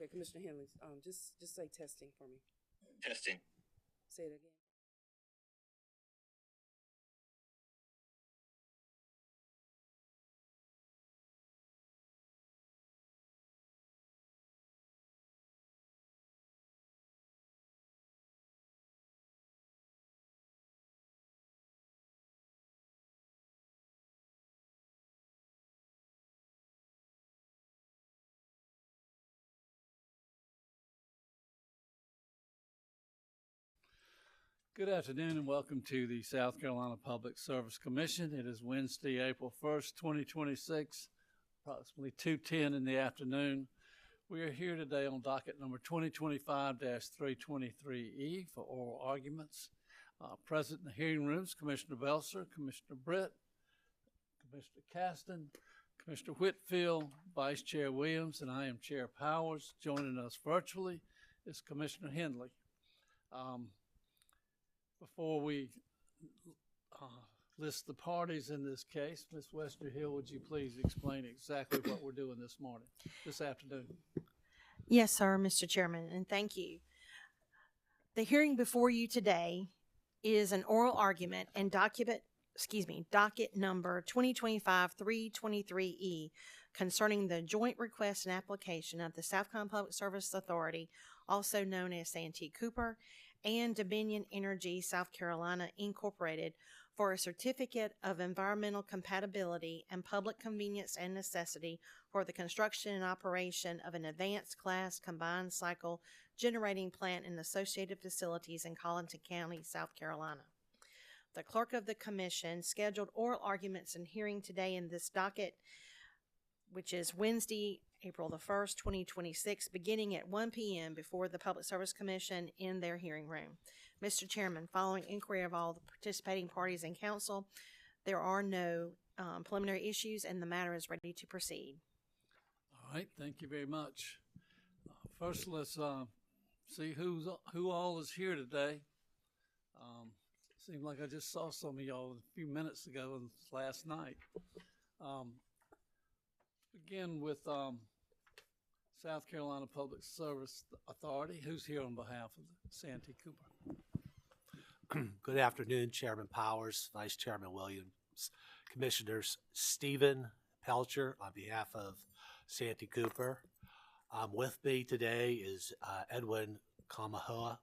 Okay, Commissioner Henley, just say testing for me. Testing. Say it again. Good afternoon and welcome to the South Carolina Public Service Commission. It is Wednesday, April 1st, 2026, approximately 2:10 in the afternoon. We are here today on docket number 2025-323E for oral arguments. Present in the hearing rooms, Commissioner Belser, Commissioner Britt, Commissioner Caston, Commissioner Whitfield, Vice Chair Williams, and I am Chair Powers. Joining us virtually is Commissioner Henley. Before we list the parties in this case, Ms. Westerhill, would you please explain exactly what we're doing this afternoon? Yes, sir, Mr. Chairman, and thank you. The hearing before you today is an oral argument and docket number 2025-323E concerning the joint request and application of the South Carolina Public Service Authority, also known as Santee Cooper, and Dominion Energy South Carolina Incorporated for a certificate of environmental compatibility and public convenience and necessity for the construction and operation of an advanced class combined cycle generating plant and associated facilities in Colleton County, South Carolina. The clerk of the commission scheduled oral arguments and hearing today in this docket, which is Wednesday, April the 1st, 2026, beginning at 1 p.m. before the Public Service Commission in their hearing room. Mr. Chairman, following inquiry of all the participating parties and council, there are no preliminary issues and the matter is ready to proceed. All right, thank you very much. First, let's see who all is here today. Seemed like I just saw some of y'all a few minutes ago last night. Begin with South Carolina Public Service Authority. Who's here on behalf of Santee Cooper? Good afternoon, Chairman Powers, Vice Chairman Williams, Commissioners Stephen Pelcher on behalf of Santee Cooper. With me today is Edwin Kamahoa,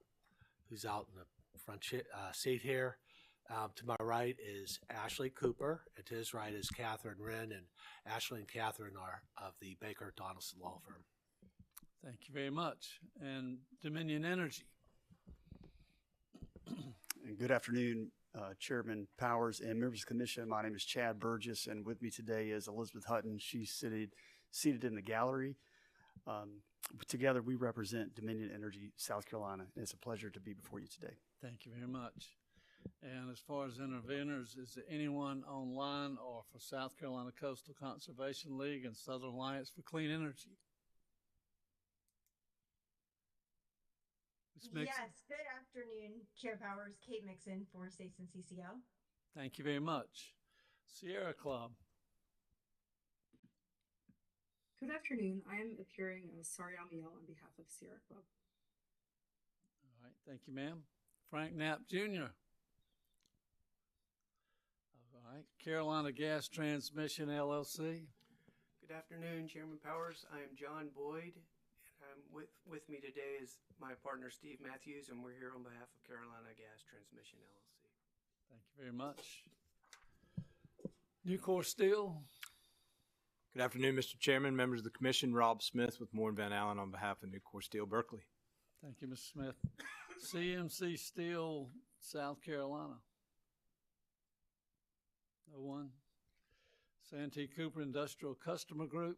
who's out in the front seat here. To my right is Ashley Cooper, and to his right is Catherine Wren, and Ashley and Catherine are of the Baker Donaldson Law Firm. Thank you very much. And Dominion Energy. And good afternoon, Chairman Powers and members of the commission. My name is Chad Burgess, and with me today is Elizabeth Hutton. She's seated in the gallery. Together, we represent Dominion Energy, South Carolina. And it's a pleasure to be before you today. Thank you very much. And as far as interveners, is there anyone online or for South Carolina Coastal Conservation League and Southern Alliance for Clean Energy? Yes, good afternoon, Chair Powers, Kate Mixon for States and CCO. Thank you very much. Sierra Club. Good afternoon. I am appearing as Sari Amiel on behalf of Sierra Club. All right, thank you, ma'am. Frank Knapp, Jr. All right, Carolina Gas Transmission, LLC. Good afternoon, Chairman Powers. I am John Boyd, and with me today is my partner, Steve Matthews, and we're here on behalf of Carolina Gas Transmission, LLC. Thank you very much. Nucor Steel. Good afternoon, Mr. Chairman, members of the commission. Rob Smith with Moore & Van Allen on behalf of Nucor Steel Berkeley. Thank you, Mr. Smith. CMC Steel, South Carolina. No one. Santee Cooper Industrial Customer Group.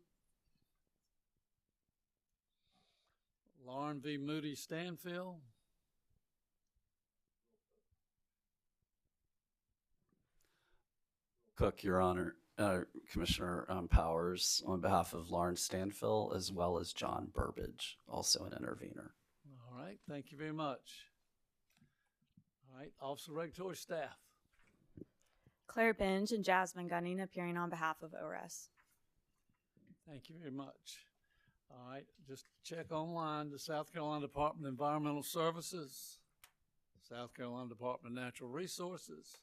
Lauren V. Moody Stanfield. Cook, Your Honor, Commissioner Powers, on behalf of Lauren Stanfield, as well as John Burbidge, also an intervener. All right, thank you very much. All right, Officer Regulatory Staff. Claire Binge and Jasmine Gunning appearing on behalf of ORS. Thank you very much. All right, just check online, the South Carolina Department of Environmental Services, South Carolina Department of Natural Resources,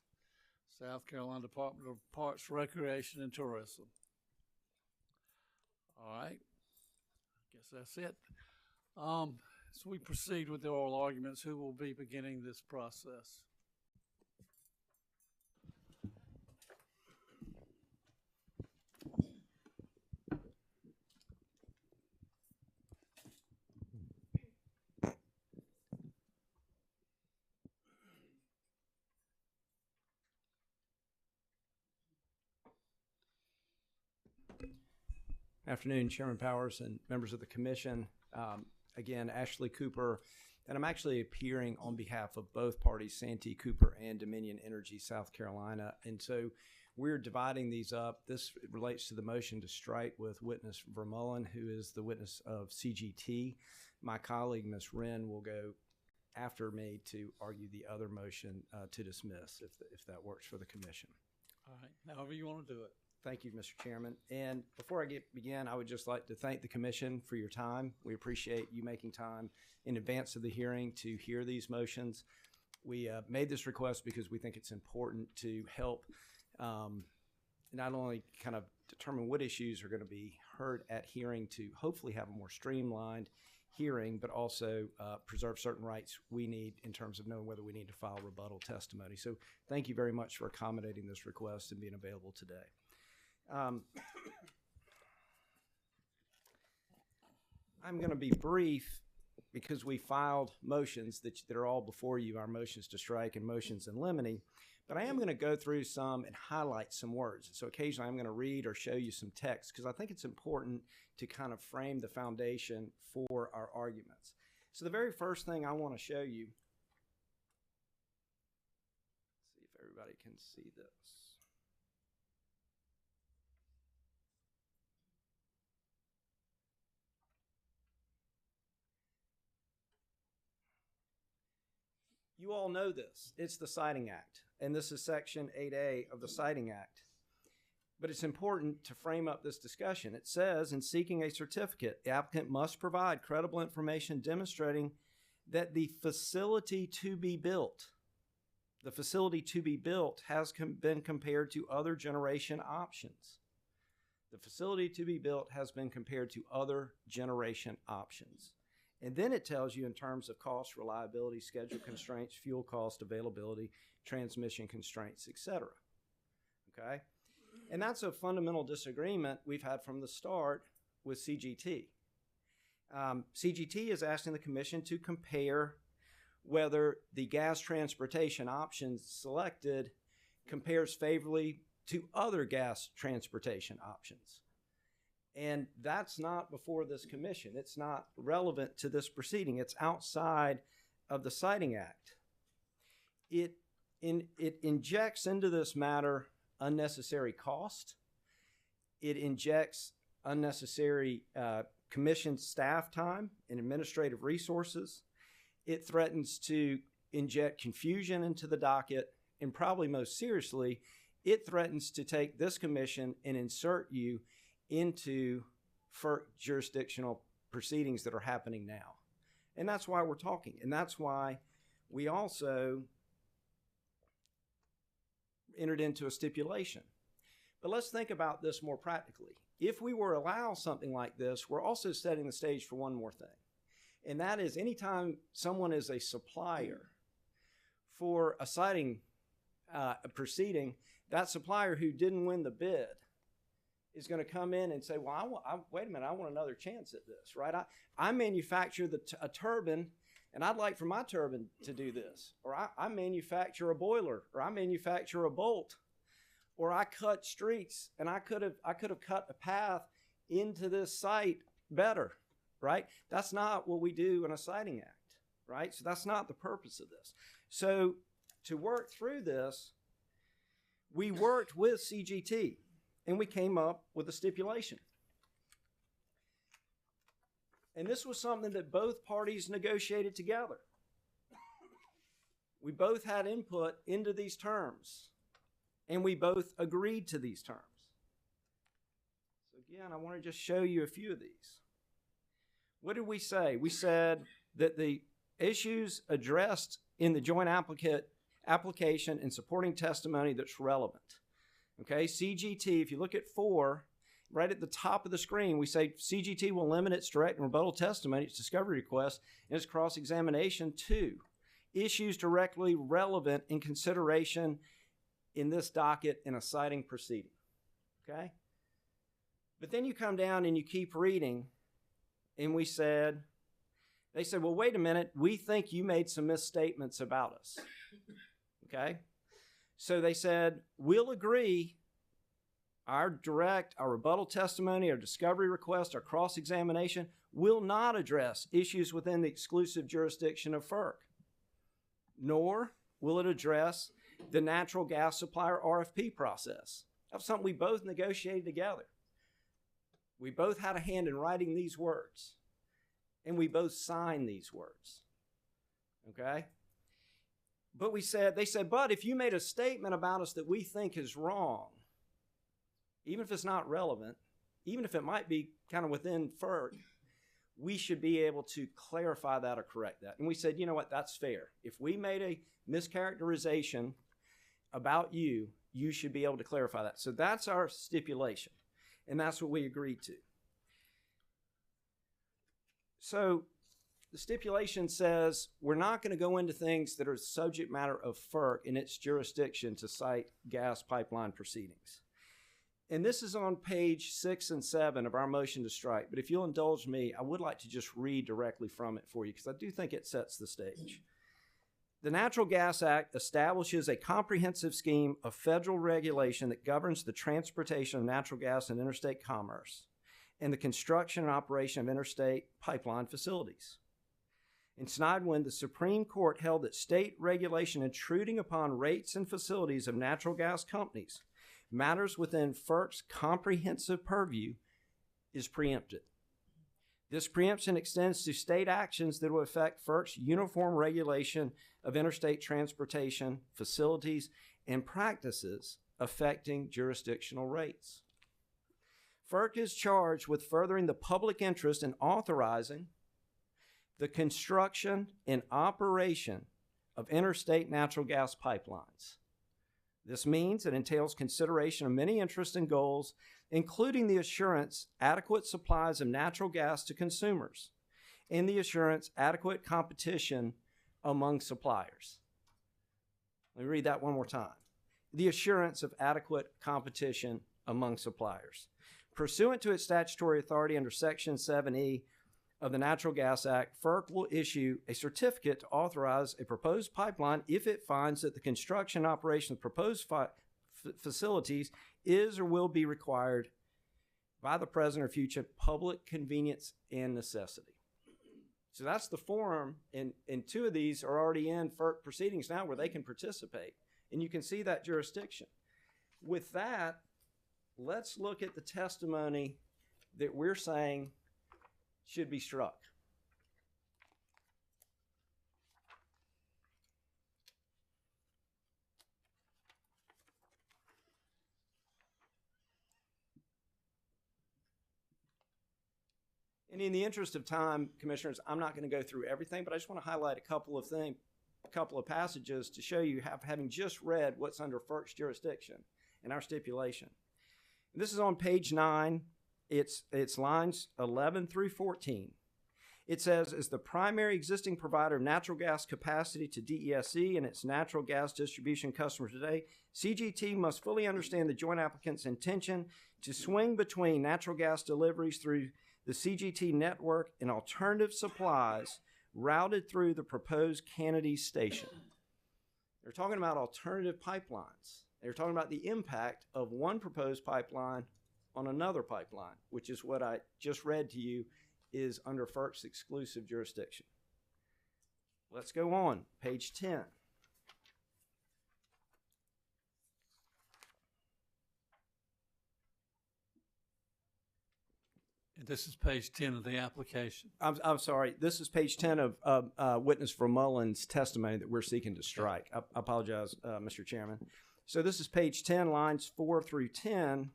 South Carolina Department of Parks, Recreation, and Tourism. All right, I guess that's it. As we proceed with the oral arguments, who will be beginning this process? Afternoon, Chairman Powers and members of the commission. Again, Ashley Cooper, and I'm actually appearing on behalf of both parties, Santee Cooper and Dominion Energy South Carolina. And so we're dividing these up. This relates to the motion to strike with witness Vermeulen, who is the witness of CGT. My colleague, Ms. Wren, will go after me to argue the other motion to dismiss, if that works for the commission. All right, however you want to do it. Thank you, Mr. Chairman. And before I begin, I would just like to thank the commission for your time. We appreciate you making time in advance of the hearing to hear these motions. We made this request because we think it's important to help not only kind of determine what issues are going to be heard at hearing to hopefully have a more streamlined hearing, but also preserve certain rights we need in terms of knowing whether we need to file rebuttal testimony. So thank you very much for accommodating this request and being available today. I'm going to be brief because we filed motions that are all before you, our motions to strike and motions in limine, but I am going to go through some and highlight some words. So occasionally I'm going to read or show you some text because I think it's important to kind of frame the foundation for our arguments. So the very first thing I want to show you, let's see if everybody can see this. You all know this. It's the Citing Act, and this is Section 8A of the Citing Act. But it's important to frame up this discussion. It says, in seeking a certificate, the applicant must provide credible information demonstrating that the facility to be built has been compared to other generation options. The facility to be built has been compared to other generation options. And then it tells you in terms of cost, reliability, schedule constraints, fuel cost, availability, transmission constraints, etc. Okay? And that's a fundamental disagreement we've had from the start with CGT. CGT is asking the commission to compare whether the gas transportation options selected compares favorably to other gas transportation options. And that's not before this commission. It's not relevant to this proceeding. It's outside of the Citing Act. It injects into this matter unnecessary cost. It injects unnecessary commission staff time and administrative resources. It threatens to inject confusion into the docket. And probably most seriously, it threatens to take this commission and insert you into jurisdictional proceedings that are happening now. And that's why we're talking. And that's why we also entered into a stipulation. But let's think about this more practically. If we were to allow something like this, we're also setting the stage for one more thing. And that is anytime someone is a supplier for a citing proceeding, that supplier who didn't win the bid is going to come in and say, well, wait a minute, I want another chance at this, right? I manufacture a turbine, and I'd like for my turbine to do this. Or I manufacture a boiler, or I manufacture a bolt, or I cut streets, and I could have cut a path into this site better, right? That's not what we do in a Citing Act, right? So that's not the purpose of this. So to work through this, we worked with CGT. And we came up with a stipulation. And this was something that both parties negotiated together. We both had input into these terms. And we both agreed to these terms. So again, I want to just show you a few of these. What did we say? We said that the issues addressed in the joint application and supporting testimony that's relevant. Okay, CGT, if you look at 4, right at the top of the screen, we say CGT will limit its direct and rebuttal testimony, its discovery request, and its cross-examination to issues directly relevant in consideration in this docket in a citing proceeding. Okay? But then you come down and you keep reading, and they said, well, wait a minute, we think you made some misstatements about us. Okay? So they said, we'll agree our direct, our rebuttal testimony, our discovery request, our cross-examination will not address issues within the exclusive jurisdiction of FERC, nor will it address the natural gas supplier RFP process. That's something we both negotiated together. We both had a hand in writing these words, and we both signed these words. Okay? But they said, but if you made a statement about us that we think is wrong, even if it's not relevant, even if it might be kind of within FERC, we should be able to clarify that or correct that. And we said, you know what, that's fair. If we made a mischaracterization about you, you should be able to clarify that. So that's our stipulation, and that's what we agreed to. So the stipulation says we're not going to go into things that are subject matter of FERC in its jurisdiction to cite gas pipeline proceedings. And this is on page 6 and 7 of our motion to strike. But if you'll indulge me, I would like to just read directly from it for you because I do think it sets the stage. The Natural Gas Act establishes a comprehensive scheme of federal regulation that governs the transportation of natural gas in interstate commerce and the construction and operation of interstate pipeline facilities. In Snydwin, the Supreme Court held that state regulation intruding upon rates and facilities of natural gas companies, matters within FERC's comprehensive purview, is preempted. This preemption extends to state actions that will affect FERC's uniform regulation of interstate transportation, facilities, and practices affecting jurisdictional rates. FERC is charged with furthering the public interest in authorizing the construction and operation of interstate natural gas pipelines. This means it entails consideration of many interests and goals, including the assurance adequate supplies of natural gas to consumers and the assurance adequate competition among suppliers. Let me read that one more time. The assurance of adequate competition among suppliers. Pursuant to its statutory authority under Section 7E of the Natural Gas Act, FERC will issue a certificate to authorize a proposed pipeline if it finds that the construction and operation of proposed facilities is or will be required by the present or future public convenience and necessity. So that's the forum, and 2 of these are already in FERC proceedings now where they can participate, and you can see that jurisdiction. With that, let's look at the testimony that we're saying should be struck. And in the interest of time, Commissioners, I'm not going to go through everything, but I just want to highlight a couple of things, a couple of passages to show you, having just read what's under FERC's jurisdiction and our stipulation. And this is on page 9. It's lines 11 through 14. It says, as the primary existing provider of natural gas capacity to DESC and its natural gas distribution customers today, CGT must fully understand the joint applicant's intention to swing between natural gas deliveries through the CGT network and alternative supplies routed through the proposed Kennedy station. They're talking about alternative pipelines. They're talking about the impact of one proposed pipeline on another pipeline, which is what I just read to you is under FERC's exclusive jurisdiction. Let's go on, page 10. This is page 10 of the application. I'm sorry. This is page 10 of witness Vermeulen's testimony that we're seeking to strike. I apologize, Mr. Chairman. So this is page 10, lines 4 through 10.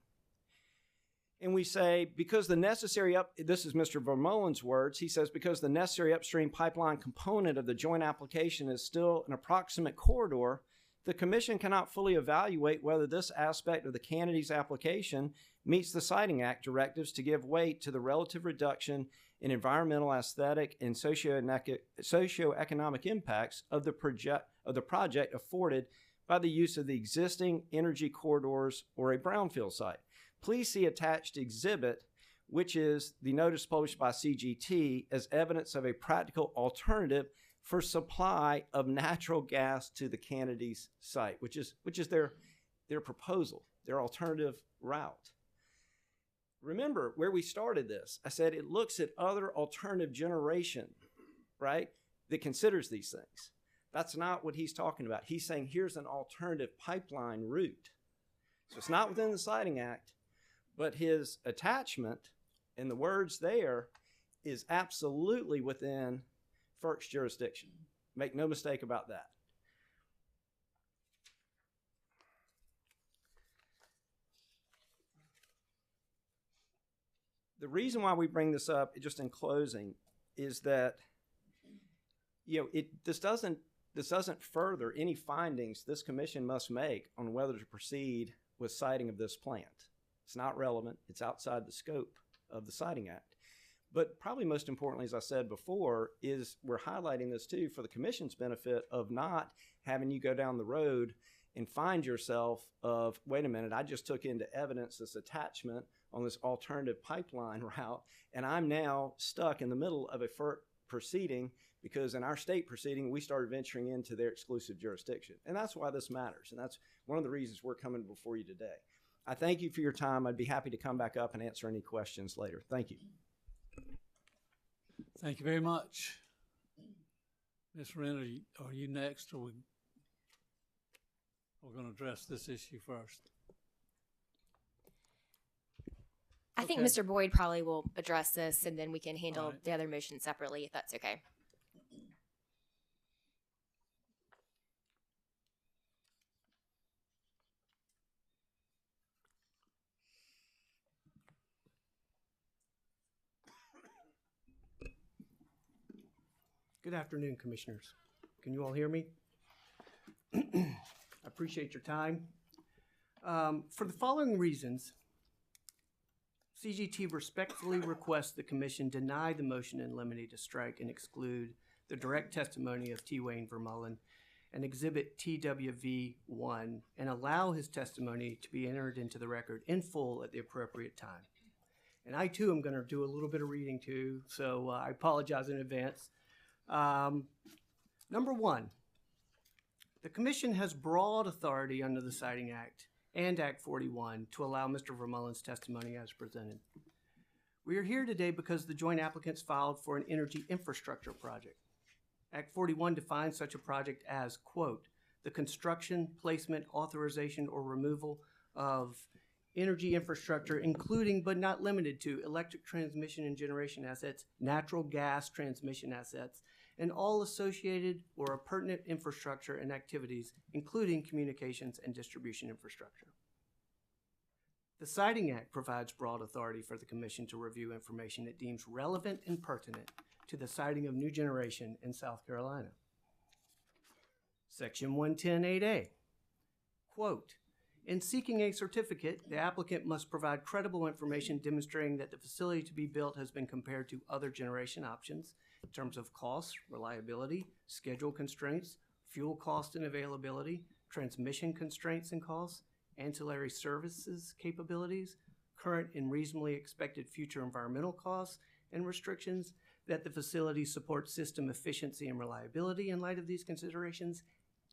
And we say, because the necessary this is Mr. Vermeulen's words, he says, because the necessary upstream pipeline component of the joint application is still an approximate corridor, the Commission cannot fully evaluate whether this aspect of the Kennedy's application meets the Siting Act directives to give weight to the relative reduction in environmental, aesthetic, and socioeconomic impacts of the project afforded by the use of the existing energy corridors or a brownfield site. Please see attached exhibit, which is the notice published by CGT as evidence of a practical alternative for supply of natural gas to the Kennedy's site, which is their proposal, their alternative route. Remember where we started this. I said it looks at other alternative generation, right, that considers these things. That's not what he's talking about. He's saying here's an alternative pipeline route. So it's not within the Siting Act, but his attachment and the words there is absolutely within FERC's jurisdiction. Make no mistake about that. The reason why we bring this up, just in closing, is that this doesn't further any findings this commission must make on whether to proceed with siting of this plant. It's not relevant. It's outside the scope of the Siting Act. But probably most importantly, as I said before, is we're highlighting this too for the commission's benefit of not having you go down the road and find yourself of, wait a minute, I just took into evidence this attachment on this alternative pipeline route, and I'm now stuck in the middle of a FERC proceeding because in our state proceeding, we started venturing into their exclusive jurisdiction. And that's why this matters. And that's one of the reasons we're coming before you today. I thank you for your time. I'd be happy to come back up and answer any questions later. Thank you. Thank you very much. Ms. Wren, are you next, or we're going to address this issue first? I think Mr. Boyd probably will address this, and then we can handle the other motion separately, if that's okay. Good afternoon, Commissioners. Can you all hear me? I appreciate your time. For the following reasons, CGT respectfully requests the Commission deny the motion in limine to strike and exclude the direct testimony of T. Wayne Vermeulen and Exhibit TWV1 and allow his testimony to be entered into the record in full at the appropriate time. And I, too, am going to do a little bit of reading, too, so I apologize in advance. Number one, the Commission has broad authority under the Siting Act and Act 41 to allow Mr. Vermeulen's testimony as presented. We are here today because the joint applicants filed for an energy infrastructure project. Act 41 defines such a project as, quote, the construction, placement, authorization, or removal of energy infrastructure, including but not limited to electric transmission and generation assets, natural gas transmission assets, and all associated or pertinent infrastructure and activities, including communications and distribution infrastructure. The Siting Act provides broad authority for the Commission to review information it deems relevant and pertinent to the siting of new generation in South Carolina. Section 110(8)(a), quote, in seeking a certificate, the applicant must provide credible information demonstrating that the facility to be built has been compared to other generation options in terms of cost, reliability, schedule constraints, fuel cost and availability, transmission constraints and costs, ancillary services capabilities, current and reasonably expected future environmental costs and restrictions, that the facility supports system efficiency and reliability in light of these considerations,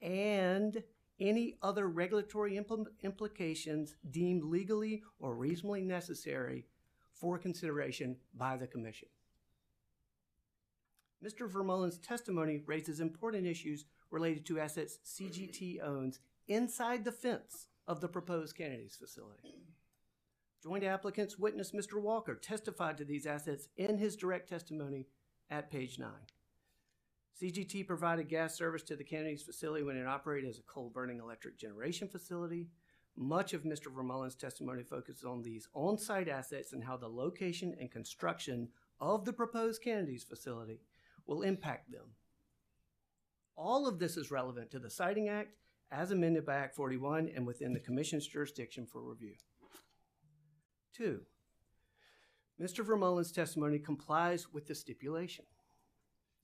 and any other regulatory implications deemed legally or reasonably necessary for consideration by the Commission. Mr. Vermeulen's testimony raises important issues related to assets CGT owns inside the fence of the proposed Kennedy's facility. Joint applicants witness Mr. Walker testified to these assets in his direct testimony at page 9. CGT provided gas service to the Kennedy's facility when it operated as a coal-burning electric generation facility. Much of Mr. Vermeulen's testimony focuses on these on-site assets and how the location and construction of the proposed Kennedy's facility will impact them. All of this is relevant to the Siting Act as amended by Act 41 and within the Commission's jurisdiction for review. 2. Mr. Vermeulen's testimony complies with the stipulation.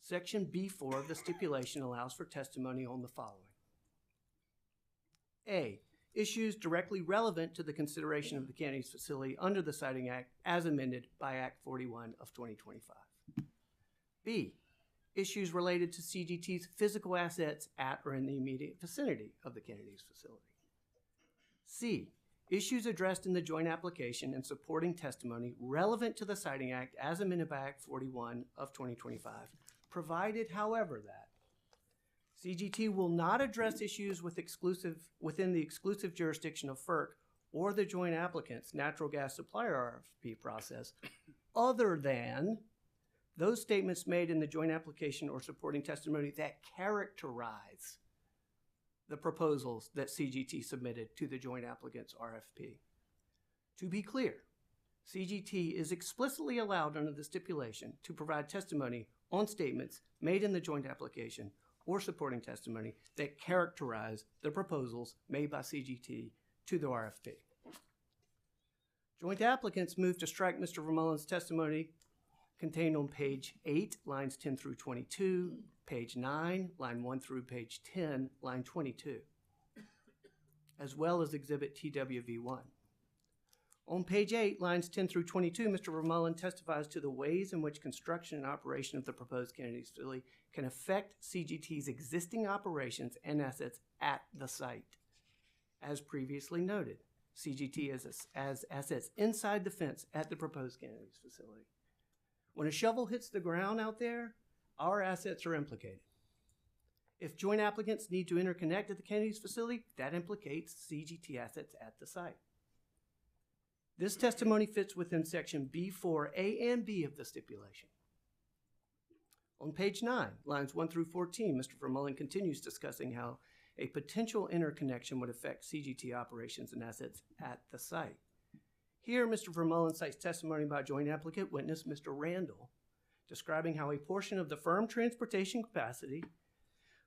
Section B4 of the stipulation allows for testimony on the following. A. Issues directly relevant to the consideration of the Kennedy's facility under the Siting Act as amended by Act 41 of 2025. B. Issues related to CGT's physical assets at or in the immediate vicinity of the Kennedy's facility. C. Issues addressed in the joint application and supporting testimony relevant to the Siting Act as amended by Act 41 of 2025, provided, however, that CGT will not address issues within the exclusive jurisdiction of FERC or the joint applicant's natural gas supplier RFP process other than those statements made in the joint application or supporting testimony that characterize the proposals that CGT submitted to the joint applicant's RFP. To be clear, CGT is explicitly allowed under the stipulation to provide testimony on statements made in the joint application or supporting testimony that characterize the proposals made by CGT to the RFP. Joint applicants move to strike Mr. Vermeulen's testimony contained on page 8, lines 10 through 22, page 9, line 1 through page 10, line 22, as well as Exhibit TWV1. On page 8, lines 10 through 22, Mr. Vermeulen testifies to the ways in which construction and operation of the proposed Kennedy's facility can affect CGT's existing operations and assets at the site. As previously noted, CGT has assets inside the fence at the proposed Kennedy's facility. When a shovel hits the ground out there, our assets are implicated. If joint applicants need to interconnect at the Kennedy's facility, that implicates CGT assets at the site. This testimony fits within section B4A and B of the stipulation. On page 9, lines 1 through 14, Mr. Vermeulen continues discussing how a potential interconnection would affect CGT operations and assets at the site. Here, Mr. Vermeulen cites testimony by joint applicant witness Mr. Randall, describing how a portion of the firm transportation capacity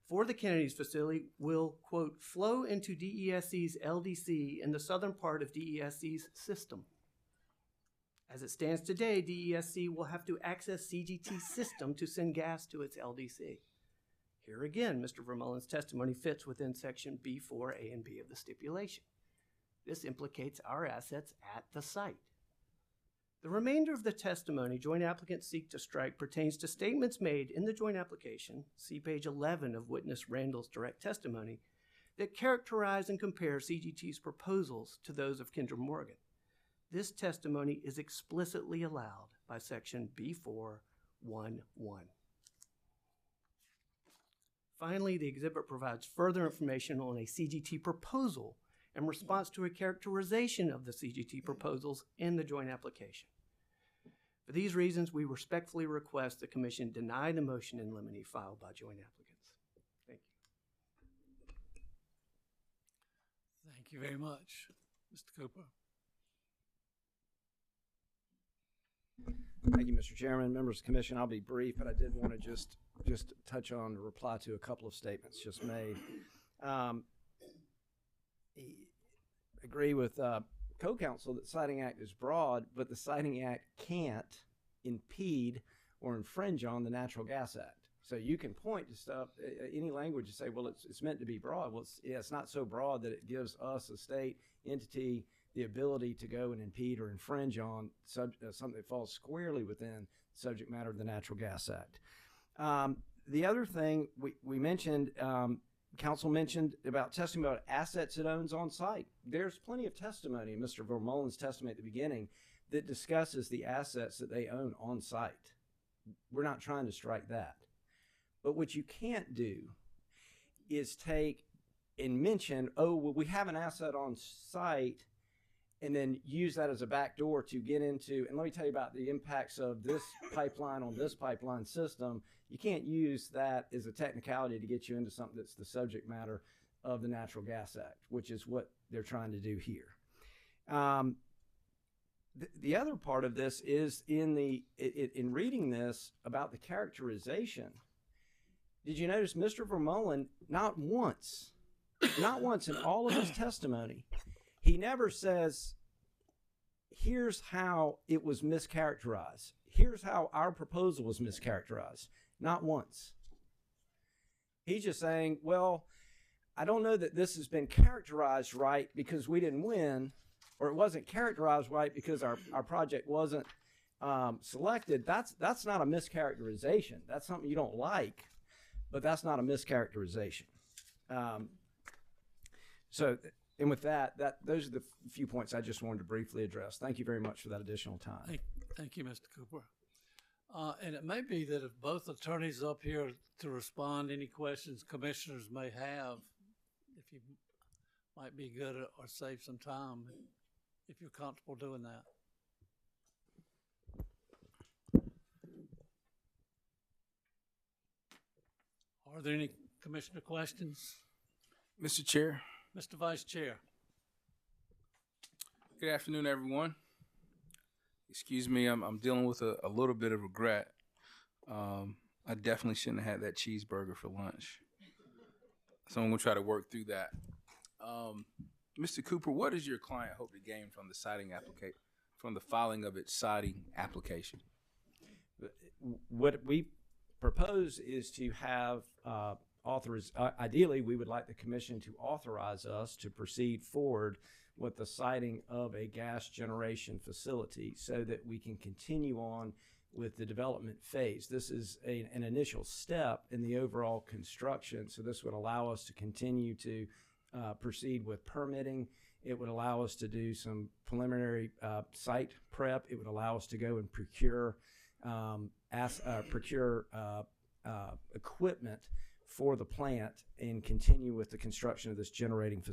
for the Kennedy's facility will, quote, flow into DESC's LDC in the southern part of DESC's system. As it stands today, DESC will have to access CGT's system to send gas to its LDC. Here again, Mr. Vermeulen's testimony fits within section B4A and B of the stipulation. This implicates our assets at the site. The remainder of the testimony joint applicants seek to strike pertains to statements made in the joint application, see page 11 of witness Randall's direct testimony, that characterize and compare CGT's proposals to those of Kinder Morgan. This testimony is explicitly allowed by section B411. Finally, the exhibit provides further information on a CGT proposal in response to a characterization of the CGT proposals in the joint application. For these reasons, we respectfully request the Commission deny the motion in limine filed by joint applicants. Thank you. Thank you very much. Mr. Cooper. Thank you, Mr. Chairman. Members of the Commission, I'll be brief, but I did want to just touch on or reply to a couple of statements just made. Agree with co-counsel that the Siting Act is broad, but the Siting Act can't impede or infringe on the Natural Gas Act. So you can point to stuff, any language, and say, well, it's meant to be broad. Well, it's not so broad that it gives us, a state entity, the ability to go and impede or infringe on something that falls squarely within the subject matter of the Natural Gas Act. The other thing we mentioned, Council mentioned about testimony about assets it owns on site. There's plenty of testimony in Mr. Vermeulen's testimony at the beginning that discusses the assets that they own on site. We're not trying to strike that. But what you can't do is take and mention, oh, well, we have an asset on site, and then use that as a backdoor to get into, and let me tell you about the impacts of this pipeline on this pipeline system. You can't use that as a technicality to get you into something that's the subject matter of the Natural Gas Act, which is what they're trying to do here. The other part of this is in reading this about the characterization. Did you notice Mr. Vermeulen, not once in all of his testimony, he never says, here's how it was mischaracterized. Here's how our proposal was mischaracterized. Not once. He's just saying, well, I don't know that this has been characterized right because we didn't win, or it wasn't characterized right because our project wasn't selected. That's not a mischaracterization. That's something you don't like, but that's not a mischaracterization. And with that, those are the few points I just wanted to briefly address. Thank you very much for that additional time. Thank you, Mr. Cooper. And it may be that if both attorneys up here to respond, any questions commissioners may have, if you might be good or save some time, if you're comfortable doing that. Are there any commissioner questions? Mr. Chair. Mr. Vice Chair. Good afternoon, everyone. Excuse me, I'm dealing with a little bit of regret. I definitely shouldn't have had that cheeseburger for lunch. So I'm going to try to work through that. Mr. Cooper, what does your client hope to gain from the filing of its citing application? What we propose is to have ideally, we would like the commission to authorize us to proceed forward with the siting of a gas generation facility so that we can continue on with the development phase. This is an initial step in the overall construction, so this would allow us to continue to proceed with permitting. It would allow us to do some preliminary site prep. It would allow us to go and procure equipment for the plant and continue with the construction of this generating facility.